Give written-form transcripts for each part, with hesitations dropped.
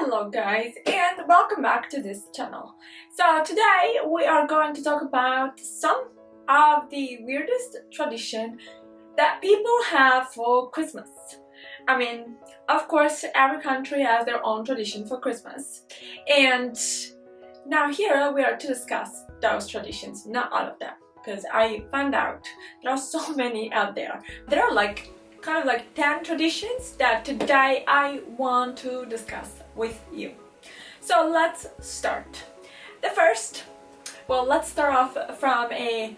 Hello guys, and welcome back to this channel. So today we are going to talk about some of the weirdest tradition that people have for Christmas. I mean, of course, every country has their own tradition for Christmas, and now here we are to discuss those traditions, not all of them, because I found out there are so many out there. There are kind of like 10 traditions that today I want to discuss with you. So let's start. The first, well, let's start off from a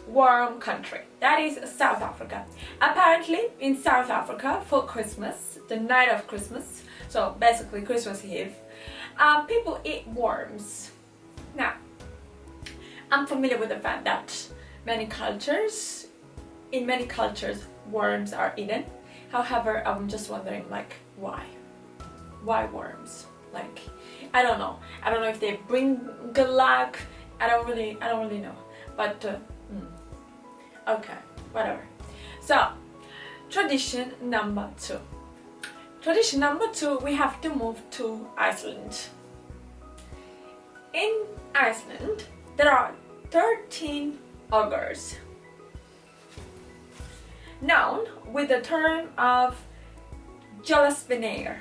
warm country. That is South Africa. Apparently in South Africa for Christmas, the night of Christmas, so basically Christmas Eve, people eat worms. Now, I'm familiar with the fact that in many cultures, worms are eaten. However, I'm just wondering, why? Why worms? I don't know. I don't know if they bring good luck. I don't really know. But okay, whatever. So, tradition number 2. Tradition number 2, we have to move to Iceland. In Iceland, there are 13 ogres, known with the term of Jólasvinir.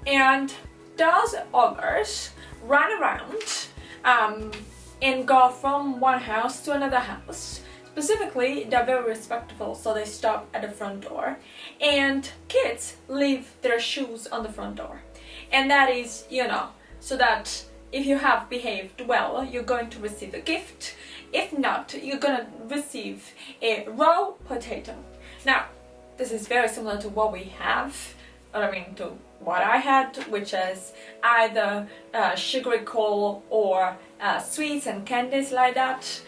And those ogres run around and go from one house to another house. Specifically, they're very respectful, so they stop at the front door. And kids leave their shoes on the front door. And that is, so that if you have behaved well, you're going to receive a gift. If not, you're gonna receive a raw potato. Now, this is very similar to what we have, to what I had, which is either sugary coal or sweets and candies like that,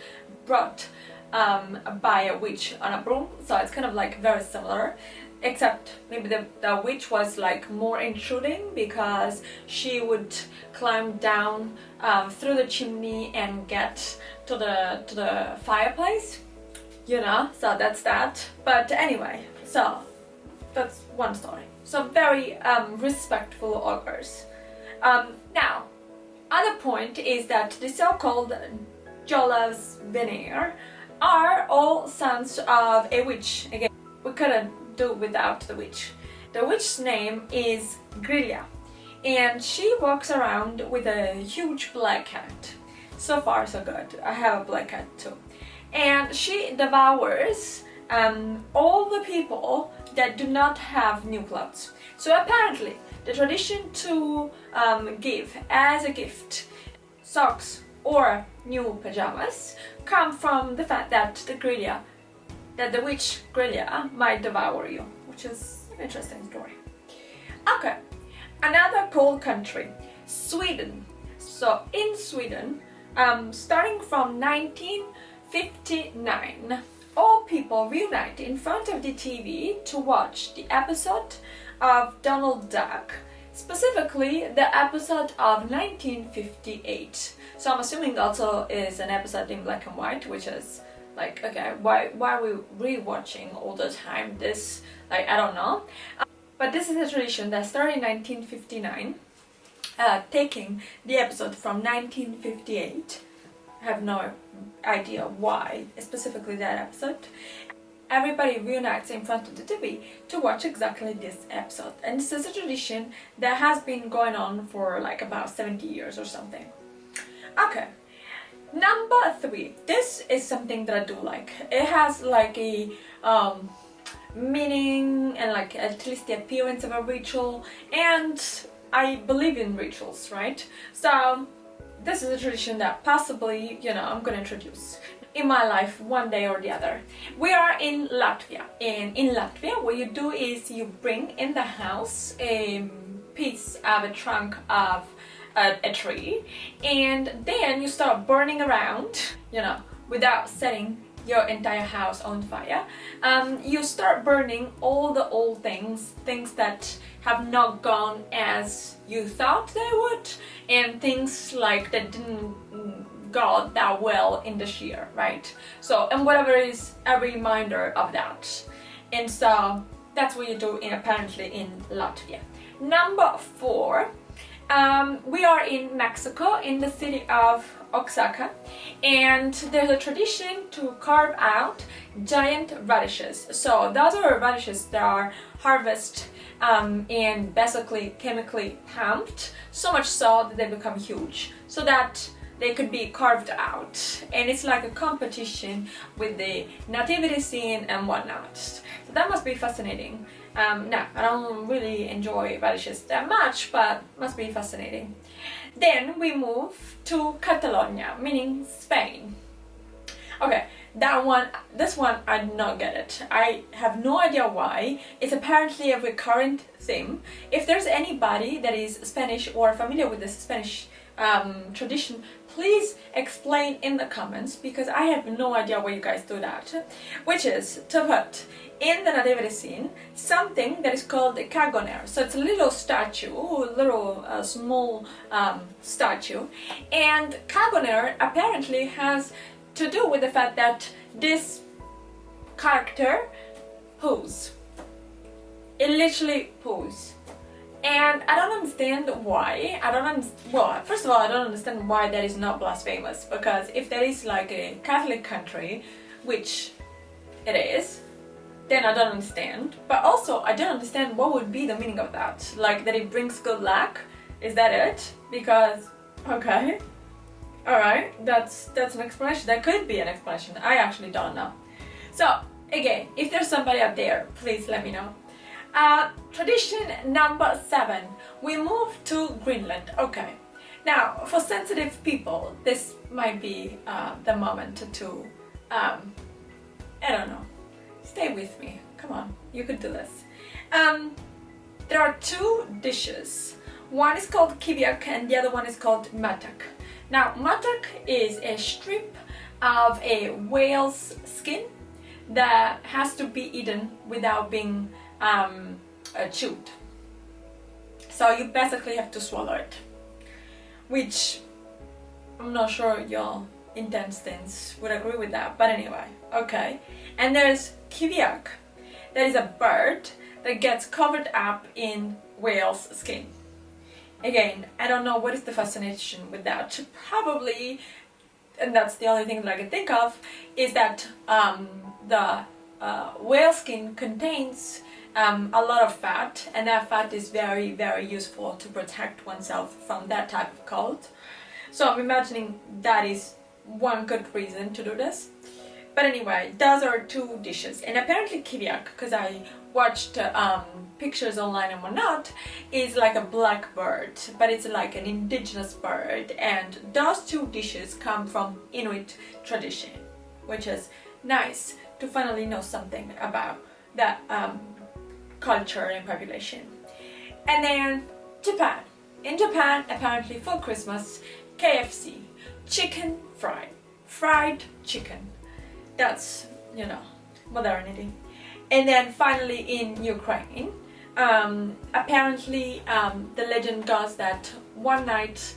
brought by a witch on a broom. So it's kind of very similar, except maybe the witch was more intruding because she would climb down through the chimney and get to the fireplace, so that's that. But anyway, so that's one story. So very respectful ogres. Now, other point is that the so-called Jólasvinir are all sons of a witch. Again, we couldn't do without the witch. The witch's name is Grilla, and she walks around with a huge black cat. So far so good. I have a black cat too. And she devours all the people that do not have new clothes. So apparently the tradition to give as a gift socks or new pajamas come from the fact that the witch Grilla might devour you, which is an interesting story. Okay, another cold country, Sweden. So in Sweden, starting from 1959, all people reunite in front of the TV to watch the episode of Donald Duck, specifically the episode of 1958. So I'm assuming also is an episode in black and white, which is okay, why are we rewatching all the time? This, I don't know. But this is a tradition that started in 1959, taking the episode from 1958. I have no idea why, specifically that episode. Everybody reunites in front of the TV to watch exactly this episode. And this is a tradition that has been going on for about 70 years or something. Okay. Number 3. This is something that I do like. It has a meaning and at least the appearance of a ritual, and I believe in rituals, right? So this is a tradition that possibly, I'm gonna introduce in my life one day or the other. We are in Latvia, and in Latvia what you do is you bring in the house a piece of a trunk of a tree, and then you start burning around, without setting your entire house on fire. You start burning all the old things that have not gone as you thought they would, and things that didn't go that well in this year, right? So, and whatever is a reminder of that. And so that's what you do apparently in Latvia. Number 4, we are in Mexico, in the city of Oaxaca, and there's a tradition to carve out giant radishes. So those are radishes that are harvested and basically chemically pumped, so much so that they become huge, so that they could be carved out. And it's like a competition with the nativity scene and whatnot. So that must be fascinating. No, I don't really enjoy radishes that much, but must be fascinating. Then we move to Catalonia, meaning Spain. Okay, this one I do not get it. I have no idea why. It's apparently a recurrent theme. If there's anybody that is Spanish or familiar with this Spanish tradition, please explain in the comments, because I have no idea why you guys do that. Which is to put in the nativity scene something that is called a cagoner. So it's a little statue, a little small statue, and cagoner apparently has to do with the fact that this character poos. It literally poos. And I don't understand why. Well, first of all, I don't understand why that is not blasphemous, because if that is like a Catholic country, which it is, then I don't understand. But also, I don't understand what would be the meaning of that. Like, that it brings good luck? Is that it? Because, okay. Alright, that's an explanation. That could be an explanation. I actually don't know. So, again, if there's somebody out there, please let me know. Tradition number 7. We move to Greenland. Okay. Now, for sensitive people, this might be the moment to, I don't know. Stay with me. Come on, you could do this. There are 2 dishes. One is called kiviak and the other one is called matak. Now, matak is a strip of a whale's skin that has to be eaten without being chewed. So you basically have to swallow it, which I'm not sure your intestines would agree with that, but anyway, okay. And there's kiviak, that is a bird that gets covered up in whale's skin. Again, I don't know what is the fascination with that. Probably, and that's the only thing that I can think of, is that the whale skin contains a lot of fat, and that fat is very, very useful to protect oneself from that type of cold. So I'm imagining that is one good reason to do this. But anyway, those are 2 dishes. And apparently kiviak, because I watched pictures online and whatnot, is like a black bird, but it's like an indigenous bird. And those 2 dishes come from Inuit tradition, which is nice to finally know something about that culture and population. And then Japan. In Japan, apparently for Christmas, KFC, chicken fried chicken. That's, you know, modernity. And then finally in Ukraine, apparently the legend goes that one night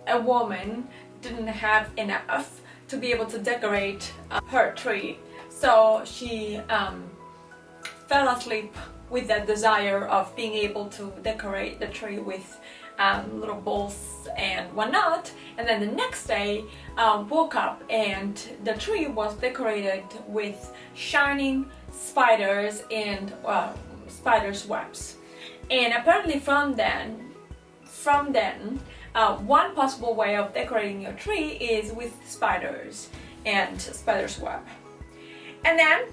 a woman didn't have enough to be able to decorate her tree, so she fell asleep with that desire of being able to decorate the tree with little balls and whatnot, and then the next day woke up and the tree was decorated with shining spiders and spiders' webs. And apparently from then, one possible way of decorating your tree is with spiders and spiders' web. And then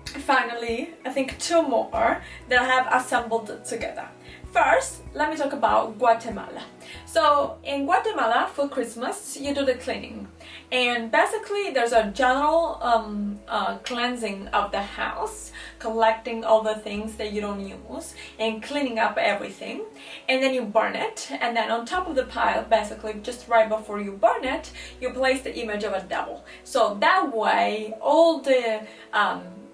finally, I think 2 more that I have assembled together. First, let me talk about Guatemala. So in Guatemala for Christmas, you do the cleaning. And basically there's a general cleansing of the house, collecting all the things that you don't use and cleaning up everything. And then you burn it. And then on top of the pile, basically just right before you burn it, you place the image of a devil. So that way all the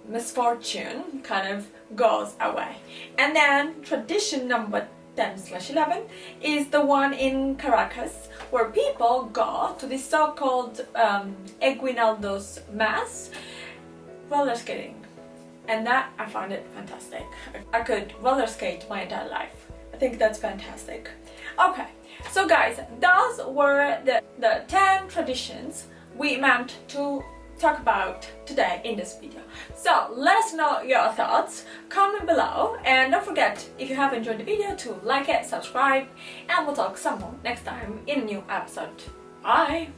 misfortune kind of goes away. And then tradition number 10/11 is the one in Caracas, where people go to the so-called Aguinaldo's Mass roller skating. And that, I found it fantastic. I could roller skate my entire life. I think that's fantastic. Okay, so guys, those were the 10 traditions we meant to talk about today in this video. So let us know your thoughts, comment below, and don't forget, if you have enjoyed the video, to like it, subscribe, and we'll talk some more next time in a new episode. Bye!